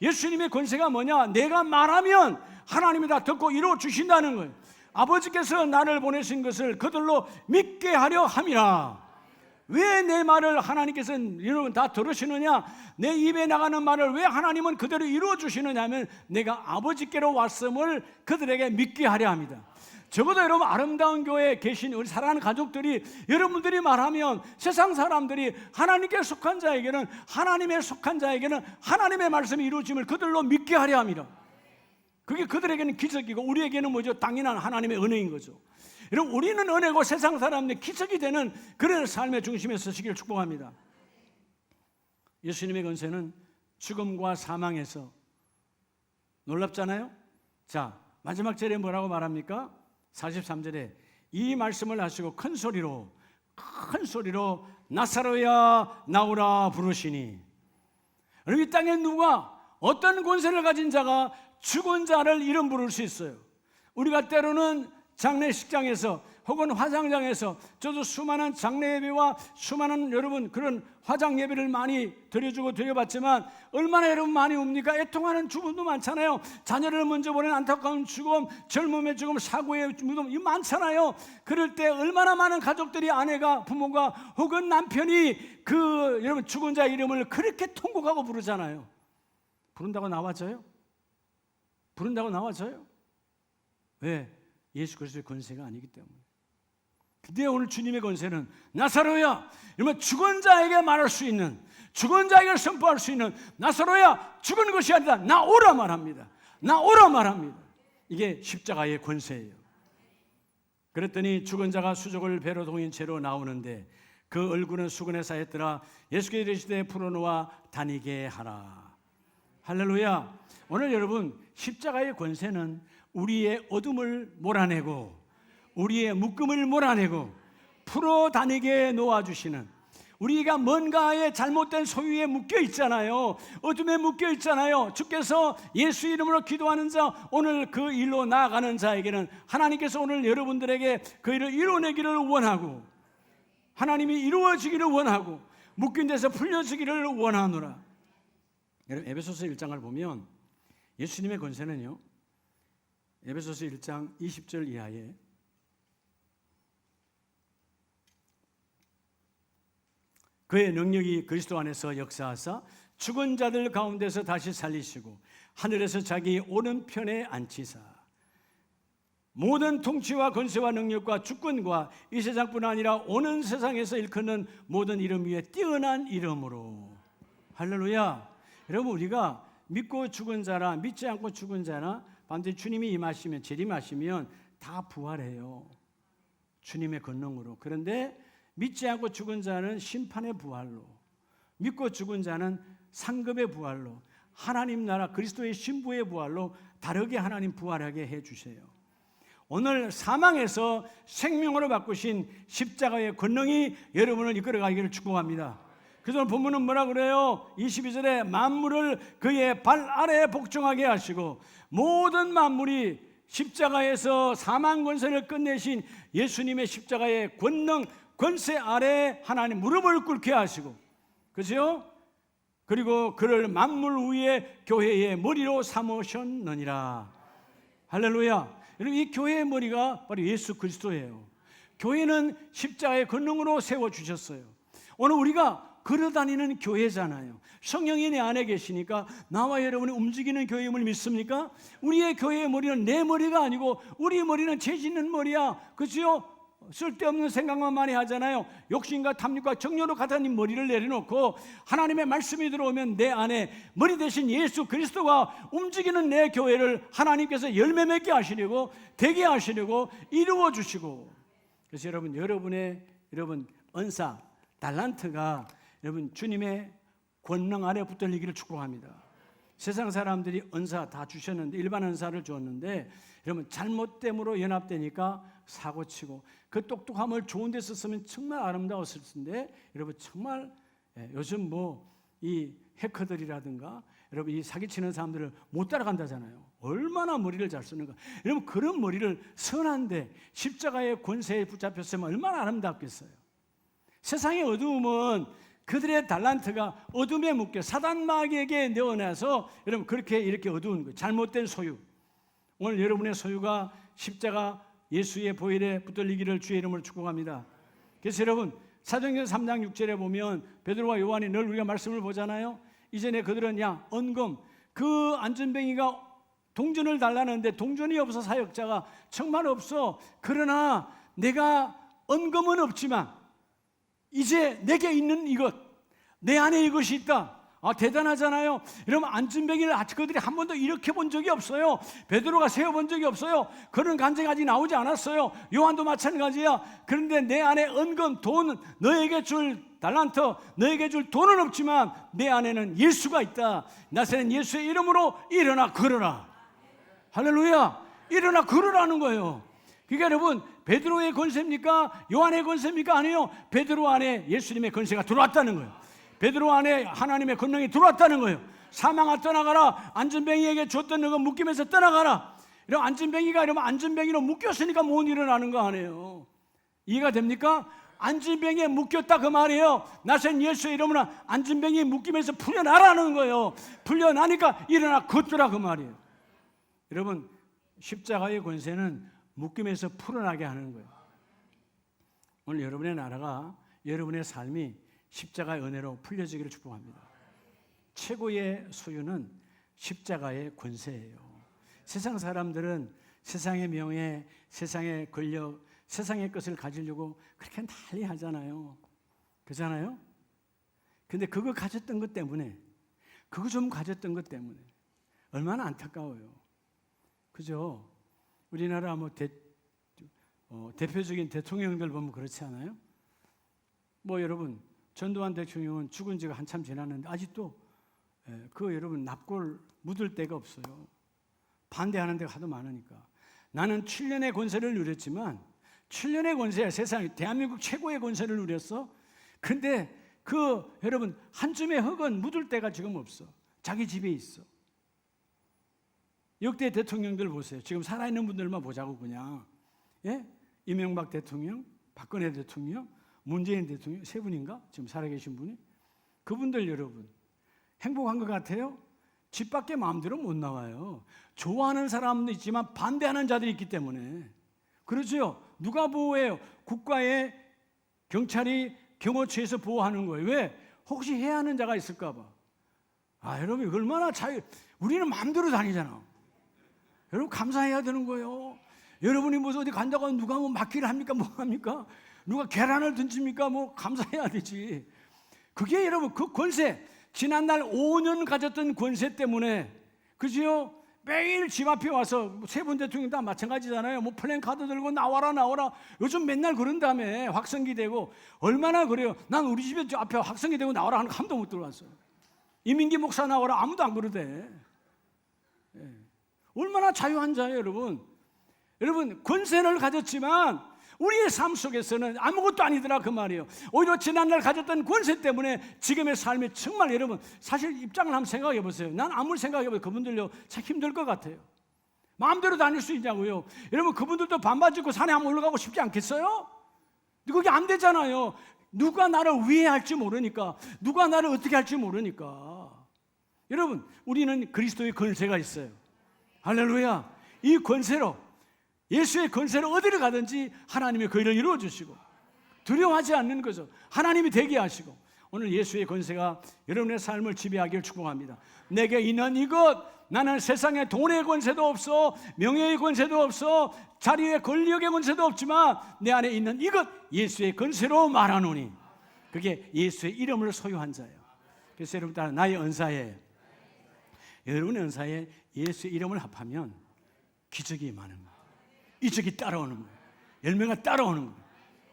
예수님의 권세가 뭐냐? 내가 말하면 하나님이 다 듣고 이루어주신다는 거예요. 아버지께서 나를 보내신 것을 그들로 믿게 하려 함이라. 왜 내 말을 하나님께서 여러분 다 들으시느냐? 내 입에 나가는 말을 왜 하나님은 그대로 이루어주시느냐 하면 내가 아버지께로 왔음을 그들에게 믿게 하려 합니다. 적어도 여러분 아름다운 교회에 계신 우리 사랑하는 가족들이 여러분들이 말하면 세상 사람들이 하나님께 속한 자에게는 하나님의 속한 자에게는 하나님의 말씀이 이루어짐을 그들로 믿게 하려 합니다. 그게 그들에게는 기적이고 우리에게는 뭐죠? 당연한 하나님의 은혜인 거죠. 여러분 우리는 은혜고 세상 사람들이 기적이 되는 그런 삶의 중심에 서시기를 축복합니다. 예수님의 권세는 죽음과 사망에서 놀랍잖아요. 자, 마지막 절에 뭐라고 말합니까? 43절에 이 말씀을 하시고 큰 소리로 나사로야 나오라 부르시니. 여러분 이 땅에 누가 어떤 권세를 가진 자가 죽은 자를 이름 부를 수 있어요? 우리가 때로는 장례식장에서 혹은 화장장에서 저도 수많은 장례 예배와 수많은 여러분 그런 화장 예배를 많이 드려주고 드려봤지만 얼마나 여러분 많이 웁니까? 애통하는 죽음도 많잖아요. 자녀를 먼저 보낸 안타까운 죽음, 젊음의 죽음, 사고의 무덤 이 많잖아요. 그럴 때 얼마나 많은 가족들이 아내가 부모가 혹은 남편이 그 여러분 죽은 자 이름을 그렇게 통곡하고 부르잖아요. 부른다고 나와져요? 부른다고 나와져요? 왜? 예수 그리스도의 권세가 아니기 때문에. 근데 오늘 주님의 권세는 나사로야, 이러면 죽은 자에게 말할 수 있는, 죽은 자에게 선포할 수 있는 나사로야 죽은 것이 아니다 나오라 말합니다. 나오라 말합니다. 이게 십자가의 권세예요. 그랬더니 죽은 자가 수족을 배로 동인 채로 나오는데 그 얼굴은 수건에 쌓였더라. 예수께서 이르시되 풀어놓아 다니게 하라. 할렐루야. 오늘 여러분 십자가의 권세는 우리의 어둠을 몰아내고 우리의 묶음을 몰아내고 풀어 다니게 놓아주시는, 우리가 뭔가에 잘못된 소유에 묶여 있잖아요. 어둠에 묶여 있잖아요. 주께서 예수 이름으로 기도하는 자, 오늘 그 일로 나아가는 자에게는 하나님께서 오늘 여러분들에게 그 일을 이루어내기를 원하고 하나님이 이루어지기를 원하고 묶인 데서 풀려지기를 원하노라. 여러분 에베소서 1장을 보면 예수님의 권세는요, 에베소서 1장 20절 이하에 그의 능력이 그리스도 안에서 역사하사 죽은 자들 가운데서 다시 살리시고 하늘에서 자기 오른편에 앉히사 모든 통치와 권세와 능력과 주권과 이 세상뿐 아니라 오는 세상에서 일컫는 모든 이름 위에 뛰어난 이름으로. 할렐루야. 여러분 우리가 믿고 죽은 자나 믿지 않고 죽은 자나 반드시 주님이 임하시면 재림하시면 다 부활해요. 주님의 권능으로. 그런데 믿지 않고 죽은 자는 심판의 부활로, 믿고 죽은 자는 상급의 부활로, 하나님 나라 그리스도의 신부의 부활로 다르게 하나님 부활하게 해주세요. 오늘 사망에서 생명으로 바꾸신 십자가의 권능이 여러분을 이끌어가기를 축복합니다. 그래서 본문은 뭐라 그래요? 22절에 만물을 그의 발 아래에 복종하게 하시고 모든 만물이 십자가에서 사망 권세를 끝내신 예수님의 십자가의 권능, 권세 아래 하나님 무릎을 꿇게 하시고, 그죠? 그리고 그를 만물 위에 교회의 머리로 삼으셨느니라. 할렐루야. 여러분, 이 교회의 머리가 바로 예수 그리스도예요. 교회는 십자가의 권능으로 세워주셨어요. 오늘 우리가 걸어다니는 교회잖아요. 성령이 내 안에 계시니까 나와 여러분이 움직이는 교회임을 믿습니까? 우리의 교회의 머리는 내 머리가 아니고 우리 머리는 죄 짓는 머리야. 그렇죠? 쓸데없는 생각만 많이 하잖아요. 욕심과 탐욕과 정욕으로 가득한 머리를 내려놓고 하나님의 말씀이 들어오면 내 안에 머리 대신 예수 그리스도가 움직이는 내 교회를 하나님께서 열매 맺게 하시려고, 되게 하시려고 이루어 주시고. 그래서 여러분의 은사, 달란트가 여러분 주님의 권능 아래 붙들리기를 축복합니다. 세상 사람들이 은사 다 주셨는데, 일반 은사를 줬는데 여러분 잘못됨으로 연합되니까 사고치고, 그 똑똑함을 좋은 데 썼으면 정말 아름다웠을 텐데 여러분 정말 요즘 이 해커들이라든가 여러분 이 사기치는 사람들을 못 따라간다잖아요. 얼마나 머리를 잘 쓰는가. 여러분 그런 머리를 선한데 십자가의 권세에 붙잡혔으면 얼마나 아름답겠어요. 세상의 어두움은 그들의 달란트가 어둠에 묶여 사단 마귀에게 내어놔서 여러분 그렇게 이렇게 어두운 거예요. 잘못된 소유. 오늘 여러분의 소유가 십자가 예수의 보혈에 붙들리기를 주의 이름으로 축복합니다. 그래서 여러분 사도행전 3장 6절에 보면 베드로와 요한이 늘 우리가 말씀을 보잖아요. 이전에 그들은 언금, 그 안전뱅이가 동전을 달라는데 동전이 없어 사역자가 정말 없어. 그러나 내가 언금은 없지만 이제 내게 있는 이것, 내 안에 이것이 있다. 대단하잖아요. 여러분 안전뱅이를 그들이 한 번도 일으켜본 적이 없어요. 베드로가 세워본 적이 없어요. 그런 간증이 아직 나오지 않았어요. 요한도 마찬가지야. 그런데 내 안에 은금, 돈, 너에게 줄 달란트, 너에게 줄 돈은 없지만 내 안에는 예수가 있다. 나서는 예수의 이름으로 일어나 걸어라. 할렐루야. 일어나 걸으라는 거예요. 그러니까 여러분 베드로의 권세입니까? 요한의 권세입니까? 아니에요. 베드로 안에 예수님의 권세가 들어왔다는 거예요. 베드로 안에 하나님의 권능이 들어왔다는 거예요. 사망아 떠나가라. 안전뱅이에게 줬던 너가 묶이면서 떠나가라. 이런 안전뱅이가 이러면 안전뱅이로 묶였으니까 못 일어나는 거 아니에요. 이해가 됩니까? 안전뱅이에 묶였다 그 말이에요. 나선 예수의 이름으로 안전뱅이에 묶이면서 풀려나라는 거예요. 풀려나니까 일어나 걷더라 그 말이에요. 여러분 십자가의 권세는 묶임에서 풀어나게 하는 거예요. 오늘 여러분의 나라가, 여러분의 삶이 십자가의 은혜로 풀려지기를 축복합니다. 최고의 소유는 십자가의 권세예요. 세상 사람들은 세상의 명예, 세상의 권력, 세상의 것을 가지려고 그렇게 난리 하잖아요. 그렇잖아요? 근데 그거 가졌던 것 때문에, 그거 좀 가졌던 것 때문에 얼마나 안타까워요. 그죠? 우리나라 대표적인 대통령들 보면 그렇지 않아요? 여러분 전두환 대통령은 죽은 지가 한참 지났는데 아직도 여러분 납골 묻을 데가 없어요. 반대하는 데가 하도 많으니까. 나는 7년의 권세를 누렸지만 7년의 권세야. 세상에 대한민국 최고의 권세를 누렸어. 근데 여러분 한 줌의 흙은 묻을 데가 지금 없어. 자기 집에 있어. 역대 대통령들 보세요. 지금 살아있는 분들만 보자고 그냥. 이명박 대통령, 박근혜 대통령, 문재인 대통령 세 분인가? 지금 살아계신 분이. 그분들 여러분 행복한 것 같아요? 집 밖에 마음대로 못 나와요. 좋아하는 사람도 있지만 반대하는 자들이 있기 때문에. 그렇죠? 누가 보호해요? 국가의 경찰이 경호처에서 보호하는 거예요. 왜? 혹시 해야 하는 자가 있을까 봐. 여러분 얼마나 우리는 마음대로 다니잖아. 여러분 감사해야 되는 거예요. 여러분이 무슨 어디 간다고 하면 누가 막기를 합니까? 뭐 합니까? 누가 계란을 던집니까? 감사해야 되지. 그게 여러분 그 권세, 지난날 5년 가졌던 권세 때문에, 그죠? 매일 집 앞에 와서 세 분 대통령 다 마찬가지잖아요. 플랜카드 들고 나와라. 요즘 맨날 그런 다음에 확성기 되고 얼마나 그래요. 난 우리 집에 앞에 확성기 되고 나와라 하는 거 한 번도 못 들어왔어요. 이민기 목사 나와라 아무도 안 그러대. 얼마나 자유한 자예요, 여러분. 여러분 권세를 가졌지만 우리의 삶 속에서는 아무것도 아니더라 그 말이에요. 오히려 지난날 가졌던 권세 때문에 지금의 삶이 정말 여러분 사실 입장을 한번 생각해 보세요. 난 아무리 생각해 봐도 그분들요 참 힘들 것 같아요. 마음대로 다닐 수 있냐고요. 여러분, 그분들도 반바지 입고 산에 한번 올라가고 싶지 않겠어요? 근데 그게 안 되잖아요. 누가 나를 위해할지 모르니까, 누가 나를 어떻게 할지 모르니까. 여러분, 우리는 그리스도의 권세가 있어요. 할렐루야. 이 권세로, 예수의 권세로 어디를 가든지 하나님의 그 일을 이루어주시고 두려워하지 않는 거죠. 하나님이 되게 하시고, 오늘 예수의 권세가 여러분의 삶을 지배하기를 축복합니다. 내게 있는 이것, 나는 세상에 돈의 권세도 없어, 명예의 권세도 없어, 자리의 권력의 권세도 없지만 내 안에 있는 이것, 예수의 권세로 말하노니, 그게 예수의 이름을 소유한 자예요. 그래서 여러분 따라 나의 은사에, 여러분의 은사에 예수의 이름을 합하면 기적이 많은 거예요. 이적이 따라오는 거예요. 열매가 따라오는 거예요.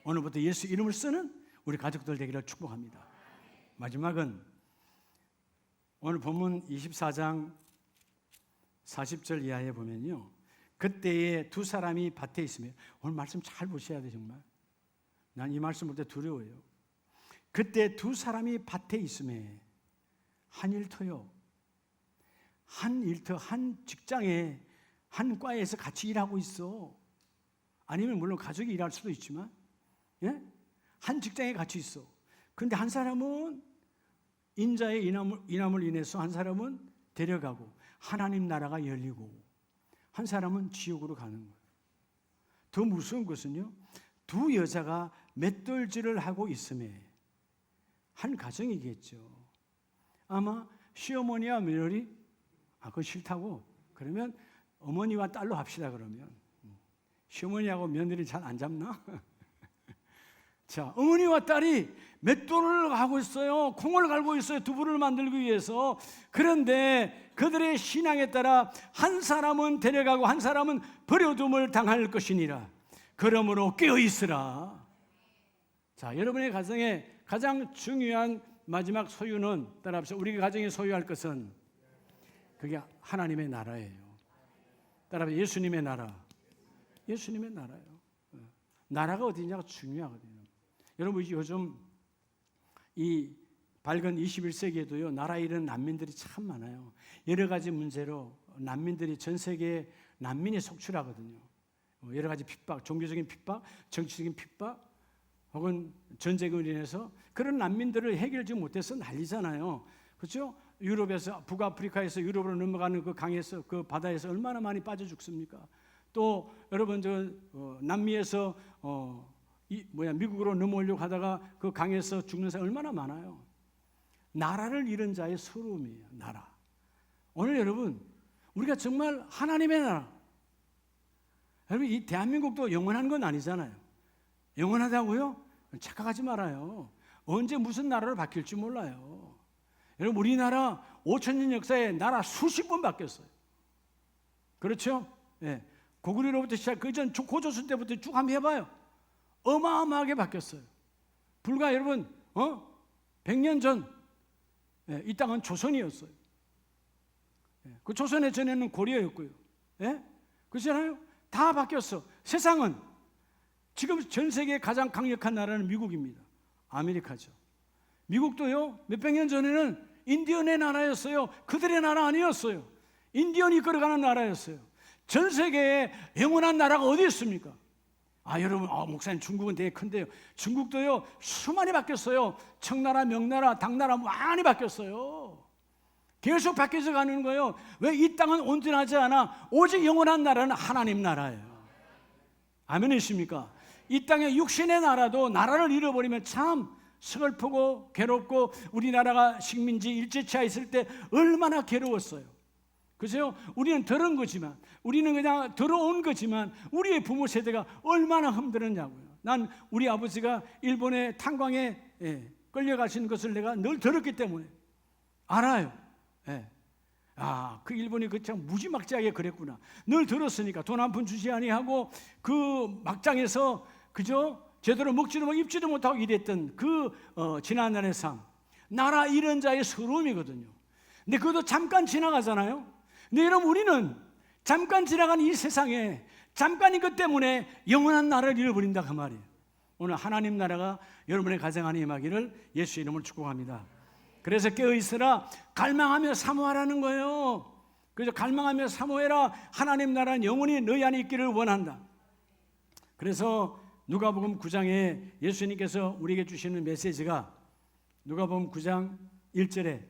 오늘부터 예수 이름을 쓰는 우리 가족들 되기를 축복합니다. 마지막은 오늘 본문 24장 40절 이하에 보면요, 그때에 두 사람이 밭에 있으며, 오늘 말씀 잘 보셔야 돼요. 정말 난 이 말씀 볼 때 두려워요. 그때 두 사람이 밭에 있음에 한 일터요, 한 일터, 한 직장에, 한 과에서 같이 일하고 있어. 아니면 물론 가족이 일할 수도 있지만, 예? 한 직장에 같이 있어. 그런데 한 사람은 인자의 인함을 인해서 한 사람은 데려가고 하나님 나라가 열리고, 한 사람은 지옥으로 가는 거예요. 더 무서운 것은요, 두 여자가 맷돌질을 하고 있음에, 한 가정이겠죠. 아마 시어머니와 며느리, 그거 싫다고, 그러면 어머니와 딸로 합시다. 그러면 시어머니하고 며느리 잘 안 잡나? 자, 어머니와 딸이 맷돌을 하고 있어요. 콩을 갈고 있어요. 두부를 만들기 위해서. 그런데 그들의 신앙에 따라 한 사람은 데려가고 한 사람은 버려둠을 당할 것이니라. 그러므로 깨어있으라. 자, 여러분의 가정에 가장 중요한 마지막 소유는, 따라합시다. 우리 가정이 소유할 것은 그게 하나님의 나라예요. 따라합시다. 예수님의 나라. 예수님의 나라예요. 나라가 어디냐가 중요하거든요. 여러분, 요즘 이 밝은 21세기에도요, 나라에 이런 난민들이 참 많아요. 여러 가지 문제로 난민들이 전 세계에 난민이 속출하거든요. 여러 가지 핍박, 종교적인 핍박, 정치적인 핍박, 혹은 전쟁으로 인해서 그런 난민들을 해결하지 못해서 난리잖아요. 그렇죠? 유럽에서, 북아프리카에서 유럽으로 넘어가는 그 강에서, 그 바다에서 얼마나 많이 빠져 죽습니까? 또 여러분, 남미에서 미국으로 넘어오려고 하다가 그 강에서 죽는 사람 얼마나 많아요. 나라를 잃은 자의 서러움이에요. 나라. 오늘 여러분, 우리가 정말 하나님의 나라, 여러분, 이 대한민국도 영원한 건 아니잖아요. 영원하다고요? 착각하지 말아요. 언제 무슨 나라로 바뀔지 몰라요. 여러분, 우리나라 5,000년 역사에 나라 수십 번 바뀌었어요. 그렇죠? 예. 고구려로부터 시작, 그 전 고조선 때부터 쭉 한번 해봐요. 어마어마하게 바뀌었어요. 불과 여러분 100년 전, 이 땅은 조선이었어요. 그 조선의 전에는 고려였고요. 그렇잖아요. 다 바뀌었어. 세상은 지금 전 세계 가장 강력한 나라는 미국입니다. 아메리카죠. 미국도요, 몇백 년 전에는 인디언의 나라였어요. 그들의 나라 아니었어요. 인디언이 이끌어가는 나라였어요. 전 세계에 영원한 나라가 어디 있습니까? 여러분, 목사님, 중국은 되게 큰데요. 중국도요, 수많이 바뀌었어요. 청나라, 명나라, 당나라 많이 바뀌었어요. 계속 바뀌어서 가는 거예요. 왜? 이 땅은 온전하지 않아. 오직 영원한 나라는 하나님 나라예요. 아멘이십니까? 이 땅의 육신의 나라도 나라를 잃어버리면 참 서글프고 괴롭고, 우리나라가 식민지 일제치하 있을 때 얼마나 괴로웠어요. 그죠? 우리는 더러운 거지만, 우리는 그냥 더러운 거지만, 우리의 부모 세대가 얼마나 힘들었냐고요. 난 우리 아버지가 일본의 탄광에 끌려가신 것을 내가 늘 들었기 때문에 알아요. 그 일본이 그 참 무지막지하게 그랬구나. 늘 들었으니까. 돈 한 푼 주지 아니하고 그 막장에서 그저 제대로 먹지도 못하고 입지도 못하고 이랬던 그 지난날의 삶, 나라 잃은 자의 서러움이거든요. 근데 그것도 잠깐 지나가잖아요. 근데 여러분, 우리는 잠깐 지나간 이 세상에 잠깐인 것 때문에 영원한 나라를 잃어버린다, 그 말이에요. 오늘 하나님 나라가 여러분의 가정 안에 임하기를 예수 이름으로 축복합니다. 그래서 깨어있으라, 갈망하며 사모하라는 거예요. 그래서 갈망하며 사모해라. 하나님 나라는 영원히 너희 안에 있기를 원한다. 그래서 누가복음 9장에 예수님께서 우리에게 주시는 메시지가 누가복음 9장 1절에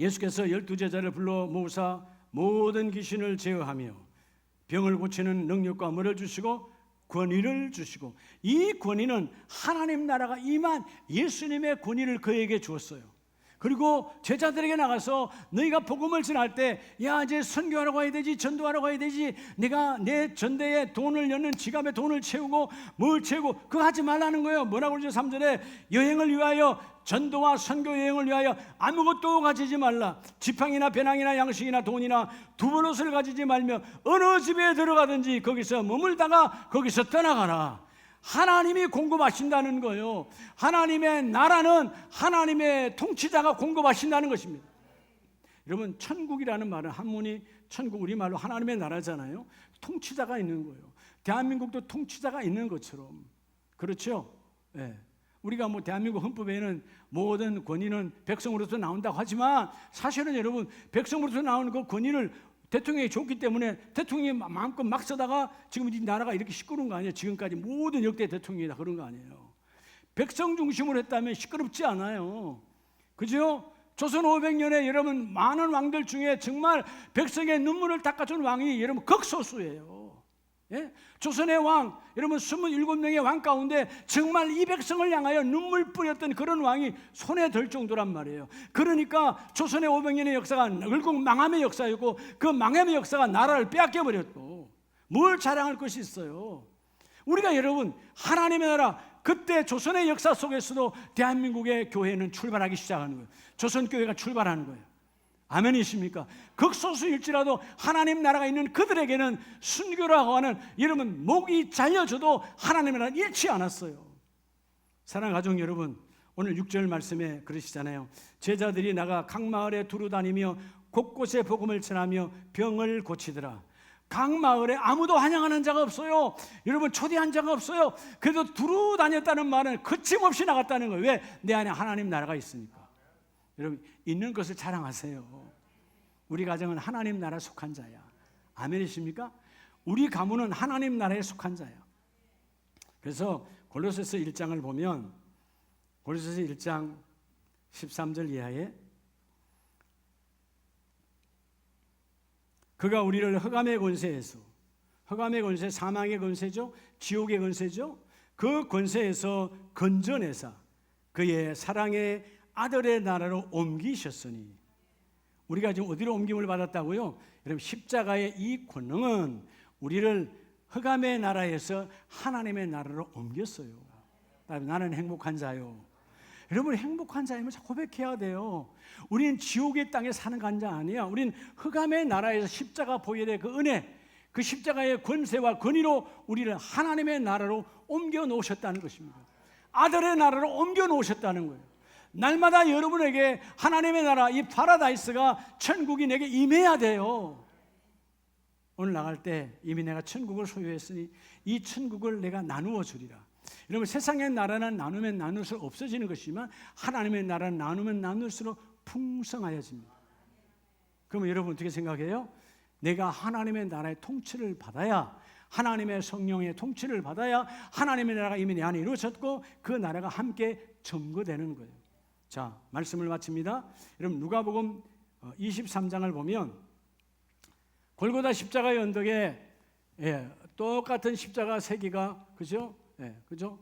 예수께서 12제자를 불러 모으사 모든 귀신을 제어하며 병을 고치는 능력과 뭐를 주시고 권위를 주시고, 이 권위는 하나님 나라가 임한 예수님의 권위를 그에게 주었어요. 그리고 제자들에게 나가서 너희가 복음을 전할 때, 야 이제 선교하러 가야 되지, 전도하러 가야 되지, 내가 내 전대에 돈을 넣는 지갑에 돈을 채우고 뭘 채우고 그거 하지 말라는 거예요. 뭐라고 그러죠? 3절에 여행을 위하여, 전도와 선교 여행을 위하여 아무것도 가지지 말라. 지팡이나 배낭이나 양식이나 돈이나 두번옷을 가지지 말며 어느 집에 들어가든지 거기서 머물다가 거기서 떠나가라. 하나님이 공급하신다는 거예요. 하나님의 나라는 하나님의 통치자가 공급하신다는 것입니다. 여러분, 천국이라는 말은 한문이 천국, 우리말로 하나님의 나라잖아요. 통치자가 있는 거예요. 대한민국도 통치자가 있는 것처럼. 그렇죠? 네. 우리가 뭐 대한민국 헌법에는 모든 권위는 백성으로부터 나온다고 하지만, 사실은 여러분, 백성으로부터 나오는 그 권위를 대통령이 줬기 때문에 대통령이 마음껏 막 쓰다가 지금 이 나라가 이렇게 시끄러운 거 아니에요? 지금까지 모든 역대 대통령이 다 그런 거 아니에요? 백성 중심으로 했다면 시끄럽지 않아요. 그죠? 조선 500년에 여러분 많은 왕들 중에 정말 백성의 눈물을 닦아준 왕이 여러분 극소수예요. 예? 조선의 왕, 여러분 27명의 왕 가운데 정말 이 백성을 향하여 눈물 뿌렸던 그런 왕이 손에 들 정도란 말이에요. 그러니까 조선의 500년의 역사가 결국 망함의 역사였고, 그 망함의 역사가 나라를 빼앗겨 버렸고, 뭘 자랑할 것이 있어요? 우리가 여러분 하나님의 나라, 그때 조선의 역사 속에서도 대한민국의 교회는 출발하기 시작하는 거예요. 조선교회가 출발하는 거예요. 아멘이십니까? 극소수일지라도 하나님 나라가 있는 그들에게는 순교라고 하는, 여러분 목이 잘려져도 하나님의 나라는 잃지 않았어요. 사랑하는 가족 여러분, 오늘 6절 말씀에 그러시잖아요. 제자들이 나가 각 마을에 두루 다니며 곳곳에 복음을 전하며 병을 고치더라. 각 마을에 아무도 환영하는 자가 없어요. 여러분 초대한 자가 없어요. 그래도 두루 다녔다는 말은 거침없이 나갔다는 거예요. 왜? 내 안에 하나님 나라가 있으니까. 여러분 있는 것을 자랑하세요. 우리 가정은 하나님 나라에 속한 자야. 아멘이십니까? 우리 가문은 하나님 나라에 속한 자야. 그래서 골로새서 1장을 보면 골로새서 1장 13절 이하에 그가 우리를 흑암의 권세에서, 흑암의 권세, 사망의 권세죠, 지옥의 권세죠, 그 권세에서 건져내사 그의 사랑의 아들의 나라로 옮기셨으니. 우리가 지금 어디로 옮김을 받았다고요? 여러분 십자가의 이 권능은 우리를 흑암의 나라에서 하나님의 나라로 옮겼어요. 나는 행복한 자요. 여러분 행복한 자임을 고백해야 돼요. 우리는 지옥의 땅에 사는 간자 아니야. 우리는 흑암의 나라에서 십자가 보혈의 그 은혜, 그 십자가의 권세와 권위로 우리를 하나님의 나라로 옮겨 놓으셨다는 것입니다. 아들의 나라로 옮겨 놓으셨다는 거예요. 날마다 여러분에게 하나님의 나라, 이 파라다이스가, 천국이 내게 임해야 돼요. 오늘 나갈 때 이미 내가 천국을 소유했으니 이 천국을 내가 나누어 주리라. 여러분 세상의 나라는 나누면 나눌수록 없어지는 것이지만 하나님의 나라는 나누면 나눌수록 풍성하여집니다. 그러면 여러분 어떻게 생각해요? 내가 하나님의 나라의 통치를 받아야, 하나님의 성령의 통치를 받아야 하나님의 나라가 이미 내 안에 이루어졌고 그 나라가 함께 점거되는 거예요. 자, 말씀을 마칩니다. 여러분 누가복음 23장을 보면 골고다 십자가의 언덕에 똑같은 십자가 세 개가, 그죠? 그죠?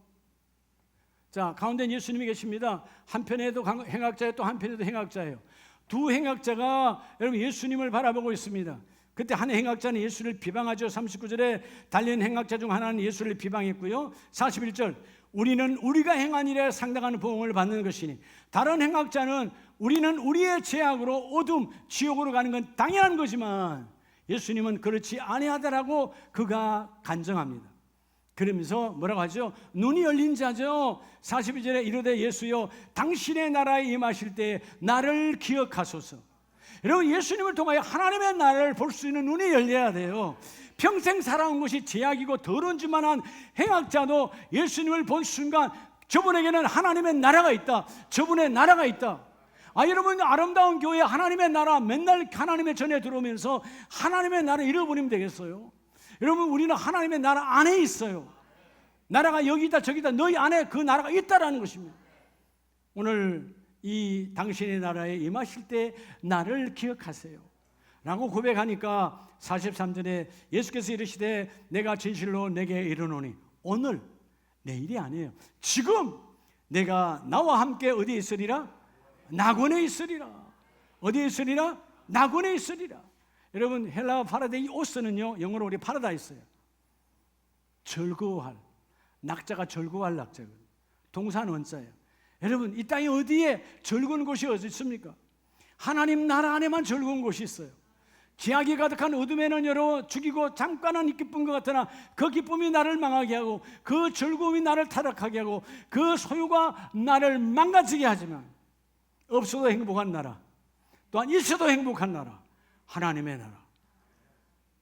자, 가운데 예수님이 계십니다. 한편에도 행악자예요, 또 한편에도 행악자예요. 두 행악자가 여러분 예수님을 바라보고 있습니다. 그때 한 행악자는 예수를 비방하죠. 39절에 달린 행악자 중 하나는 예수를 비방했고요. 41절 우리는 우리가 행한 일에 상당한 보응을 받는 것이니, 다른 행악자는 우리는 우리의 죄악으로 어둠 지옥으로 가는 건 당연한 거지만 예수님은 그렇지 아니하다라고 그가 간증합니다. 그러면서 뭐라고 하죠? 눈이 열린 자죠. 42절에 이르되 예수여 당신의 나라에 임하실 때 나를 기억하소서. 여러분 예수님을 통하여 하나님의 나라를 볼 수 있는 눈이 열려야 돼요. 평생 살아온 것이 죄악이고 더러운 짓만 한 행악자도 예수님을 본 순간 저분에게는 하나님의 나라가 있다, 저분의 나라가 있다, 여러분 아름다운 교회 하나님의 나라 맨날 하나님의 전에 들어오면서 하나님의 나라 잃어버리면 되겠어요? 여러분 우리는 하나님의 나라 안에 있어요. 나라가 여기다 저기다 너희 안에 그 나라가 있다라는 것입니다. 오늘 이 당신의 나라에 임하실 때 나를 기억하세요 라고 고백하니까 43절에 예수께서 이르시되 내가 진실로 내게 이르노니 오늘 내일이 아니에요. 지금 내가 나와 함께 어디에 있으리라? 낙원에 있으리라. 어디에 있으리라? 낙원에 있으리라. 여러분 헬라 파라데이오스는요 영어로 우리 파라다이스예요. 즐거워할, 낙자가 즐거워할 낙자거든요. 동사는 원자예요. 여러분 이 땅에 어디에 즐거운 곳이 어디 있습니까? 하나님 나라 안에만 즐거운 곳이 있어요. 기약이 가득한 어둠에는 여러 죽이고 잠깐은 기쁜 것 같으나 그 기쁨이 나를 망하게 하고 그 즐거움이 나를 타락하게 하고 그 소유가 나를 망가지게 하지만 없어도 행복한 나라, 또한 있어도 행복한 나라, 하나님의 나라.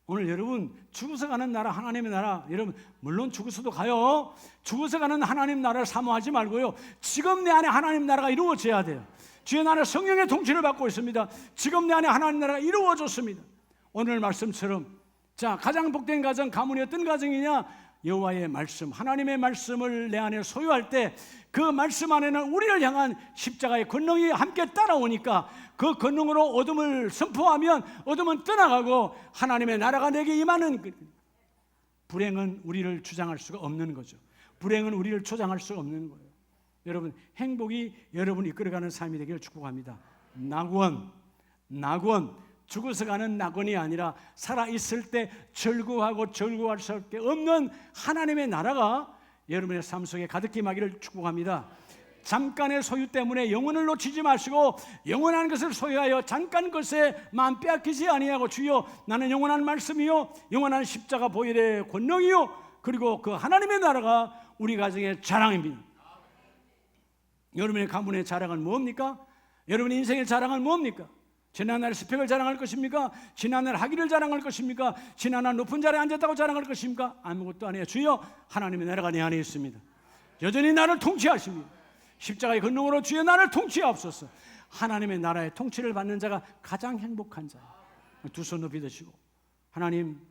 오늘 여러분 죽어서 가는 나라 하나님의 나라, 여러분 물론 죽어서도 가요. 죽어서 가는 하나님 나라를 사모하지 말고요, 지금 내 안에 하나님 나라가 이루어져야 돼요. 주의 나라 성령의 통치를 받고 있습니다. 지금 내 안에 하나님 나라가 이루어졌습니다. 오늘 말씀처럼 자 가장 복된 가정, 가문이 어떤 가정이냐? 여호와의 말씀, 하나님의 말씀을 내 안에 소유할 때 그 말씀 안에는 우리를 향한 십자가의 권능이 함께 따라오니까 그 권능으로 어둠을 선포하면 어둠은 떠나가고 하나님의 나라가 내게 임하는, 불행은 우리를 주장할 수가 없는 거죠. 불행은 우리를 조장할 수가 없는 거예요. 여러분 행복이 여러분을 이끌어가는 삶이 되기를 축복합니다. 낙원, 죽어서 가는 낙원이 아니라 살아있을 때 즐거워하고 즐거워할 수밖에 없는 하나님의 나라가 여러분의 삶 속에 가득히 임하기를 축복합니다. 잠깐의 소유 때문에 영혼을 놓치지 마시고 영원한 것을 소유하여 잠깐 것에 마음 빼앗기지 아니하고 주여 나는 영원한 말씀이요 영원한 십자가 보혈의 권능이요 그리고 그 하나님의 나라가 우리 가정의 자랑입니다. 여러분의 가문의 자랑은 뭡니까? 여러분의 인생의 자랑은 뭡니까? 지난날 스펙을 자랑할 것입니까? 지난날 학위를 자랑할 것입니까? 지난날 높은 자리에 앉았다고 자랑할 것입니까? 아무것도 아니에요. 주여 하나님의 나라가 내 안에 있습니다. 여전히 나를 통치하십니다. 십자가의 권능으로 주여 나를 통치하옵소서. 하나님의 나라의 통치를 받는 자가 가장 행복한 자예요. 두 손 높이 드시고 하나님